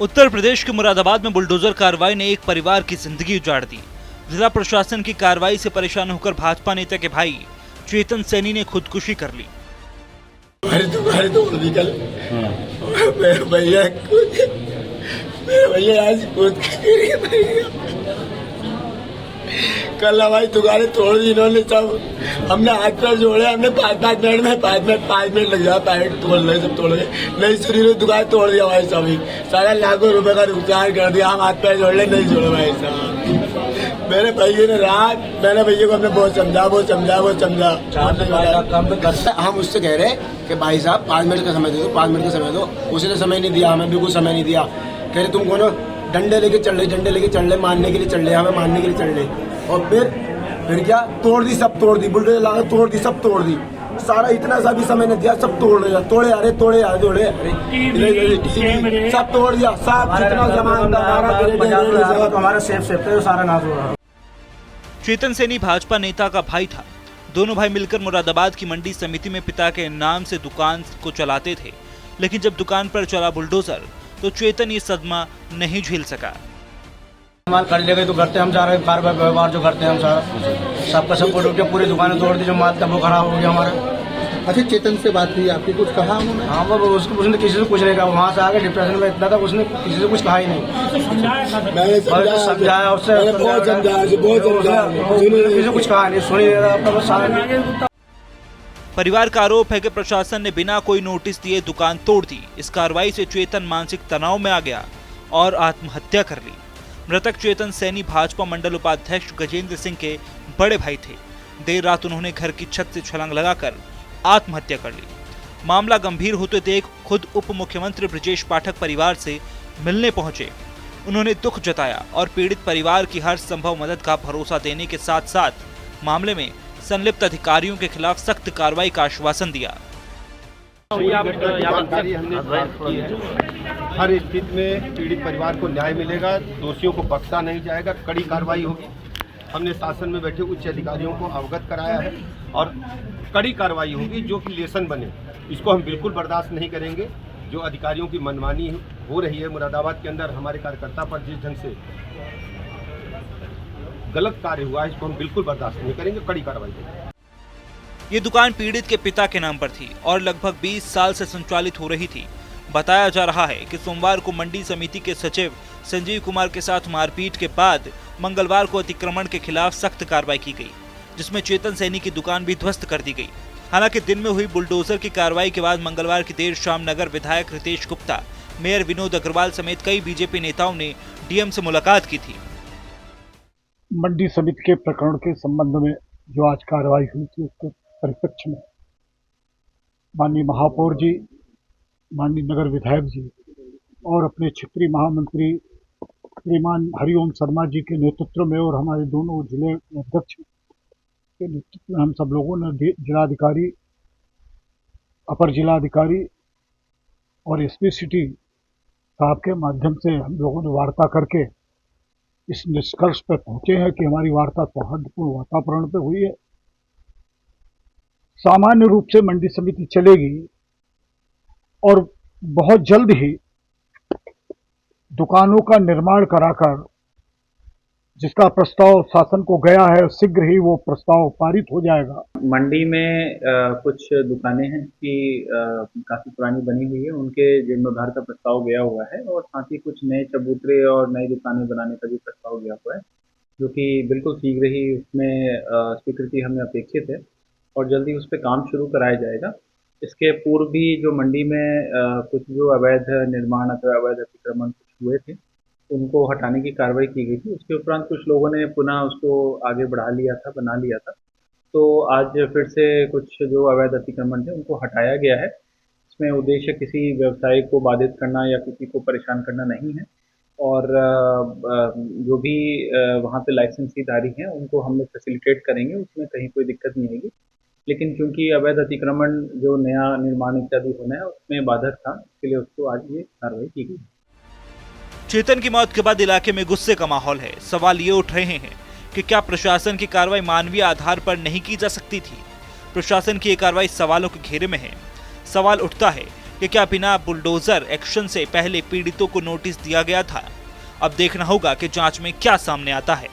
उत्तर प्रदेश के मुरादाबाद में बुलडोजर कार्रवाई ने एक परिवार की जिंदगी उजाड़ दी। जिला प्रशासन की कार्रवाई से परेशान होकर भाजपा नेता के भाई चेतन सैनी ने खुदकुशी कर ली। भैया आज कल हमारी दुकानें तोड़ दी इन्होंने सब। हमने हाथ पैर जोड़े, हमने 5 मिनट लग जाए, पैकेट तोड़ रहे, सब तोड़ गए। नहीं सुनी तो दुकान तोड़ दिया भाई सभी, सारा लाखों रुपए का नुकसान कर दिया। हम हाथ पैर जोड़ ले, नहीं जोड़े भाई साहब। मेरे भैया ने रात, मैंने भैया को हमने बहुत समझा। हम उससे कह रहे कि भाई साहब 5 मिनट का समय दे दो, 5 मिनट का समय दो। उसने समय नहीं दिया, हमें बिल्कुल समय नहीं दिया। कह रहे तुम कौन डंडे लेके चल रहे, मारने के लिए चल रहे, हमें मारने के लिए चल रहे। और फिर क्या तोड़ दी, सब तोड़ दी, बुलडोजर लाकर तोड़ दी, सब तोड़ दी। सारा इतना सा भी समय नहीं दिया, सब तोड़े आ रहे, सब तोड़ दिया, सब जितना सामान था हमारा सेफ सारा नाश हो रहा। चेतन सैनी भाजपा नेता का भाई था। दोनों भाई मिलकर मुरादाबाद की मंडी समिति में पिता के नाम से दुकान को चलाते थे, लेकिन जब दुकान पर चला बुलडोजर तो चेतन ये सदमा नहीं झेल सका। माल कर ले गए तो करते हम जा रहे कारोबार व्यवहार जो करते हैं हम सारा सबका सपोर्ट उठ के पूरी दुकानें तोड़ दी, जो माल था वो खराब हो गया हमारा। अच्छा, चेतन से बात हुई आपकी, कुछ कहा उन्होंने? हाँ, वो उसने किसी से कुछ नहीं कहा। वहाँ से आके डिप्रेशन में इतना था, उसने किसी से कुछ कहा ही नहीं। मैंने समझाया उससे, किसी से कुछ कहा नहीं, सुनी अपना सारा। परिवार का आरोप है कि प्रशासन ने बिना कोई नोटिस दिए दुकान तोड़ दी। इस कार्रवाई से चेतन मानसिक तनाव में आ गया और आत्महत्या कर ली। मृतक चेतन सैनी भाजपा मंडल उपाध्यक्ष गजेंद्र सिंह के बड़े भाई थे। देर रात उन्होंने घर की छत से छलांग लगाकर आत्महत्या कर ली। मामला गंभीर होते देख खुद उप मुख्यमंत्री ब्रजेश पाठक परिवार से मिलने पहुंचे। उन्होंने दुख जताया और पीड़ित परिवार की हर संभव मदद का भरोसा देने के साथ साथ मामले में संलिप्त अधिकारियों के खिलाफ सख्त कार्रवाई का आश्वासन दिया। हर स्थिति में पीड़ित परिवार को न्याय मिलेगा, दोषियों को बख्शा नहीं जाएगा, कड़ी कार्रवाई होगी। हमने शासन में बैठे उच्च अधिकारियों को अवगत कराया है और कड़ी कार्रवाई होगी जो कि लेसन बने। इसको हम बिल्कुल बर्दाश्त नहीं करेंगे। जो अधिकारियों की मनमानी हो रही है मुरादाबाद के अंदर, हमारे कार्यकर्ता पर जिस ढंग से गलत कार्य हुआ है, इसको हम बिल्कुल बर्दाश्त नहीं करेंगे, कड़ी कार्रवाई करेंगे। ये दुकान पीड़ित के पिता के नाम पर थी और लगभग 20 साल से संचालित हो रही थी। बताया जा रहा है कि सोमवार को मंडी समिति के सचिव संजीव कुमार के साथ मारपीट के बाद मंगलवार को अतिक्रमण के खिलाफ सख्त कार्रवाई की गई, जिसमें चेतन सैनी की दुकान भी ध्वस्त कर दी गई। हालांकि दिन में हुई बुलडोजर की कार्रवाई के बाद मंगलवार की देर शाम नगर विधायक रितेश गुप्ता, मेयर विनोद अग्रवाल समेत कई बीजेपी नेताओं ने डीएम से मुलाकात की थी। मंडी समिति के प्रकरण के संबंध में जो आज कार्रवाई हुई थी, उसके परिप्रेक्ष्य में माननीय महापौर जी, माननीय नगर विधायक जी और अपने क्षेत्रीय महामंत्री श्रीमान हरिओम शर्मा जी के नेतृत्व में और हमारे दोनों जिले अध्यक्ष के नेतृत्व में हम सब लोगों ने जिलाधिकारी, अपर जिलाधिकारी और एसपी सिटी साहब के माध्यम से हम लोगों ने वार्ता करके इस निष्कर्ष पर पहुंचे हैं कि हमारी वार्ता सौहार्दपूर्ण वातावरण पर हुई है। सामान्य रूप से मंडी समिति चलेगी और बहुत जल्द ही दुकानों का निर्माण कराकर जिसका प्रस्ताव शासन को गया है, शीघ्र ही वो प्रस्ताव पारित हो जाएगा। मंडी में कुछ दुकानें हैं कि काफी पुरानी बनी हुई है, उनके जीर्णोद्धार का प्रस्ताव गया हुआ है और साथ ही कुछ नए चबूतरे और नई दुकानें बनाने का भी प्रस्ताव गया हुआ है, जो कि बिल्कुल शीघ्र ही उसमें स्वीकृति हमें अपेक्षित है और जल्दी उस पर काम शुरू कराया जाएगा। इसके पूर्व भी जो मंडी में कुछ जो अवैध निर्माण अथवा अवैध अतिक्रमण हुए थे, उनको हटाने की कार्रवाई की गई थी। उसके उपरांत कुछ लोगों ने पुनः उसको आगे बढ़ा लिया था, बना लिया था। तो आज फिर से कुछ जो अवैध अतिक्रमण थे उनको हटाया गया है। इसमें उद्देश्य किसी व्यवसाय को बाधित करना या किसी को परेशान करना नहीं है और जो भी वहाँ पे लाइसेंसीधारी हैं उनको हम लोग फैसिलिटेट करेंगे, उसमें कहीं कोई दिक्कत नहीं आएगी। लेकिन क्योंकि अवैध अतिक्रमण जो नया निर्माण इत्यादि होना है उसमें बाधक था, इसके लिए उसको आज ये कार्रवाई की गई। चेतन की मौत के बाद इलाके में गुस्से का माहौल है। सवाल ये उठ रहे हैं कि क्या प्रशासन की कार्रवाई मानवीय आधार पर नहीं की जा सकती थी? प्रशासन की ये कार्रवाई सवालों के घेरे में है। सवाल उठता है कि क्या बिना बुलडोजर एक्शन से पहले पीड़ितों को नोटिस दिया गया था। अब देखना होगा कि जांच में क्या सामने आता है।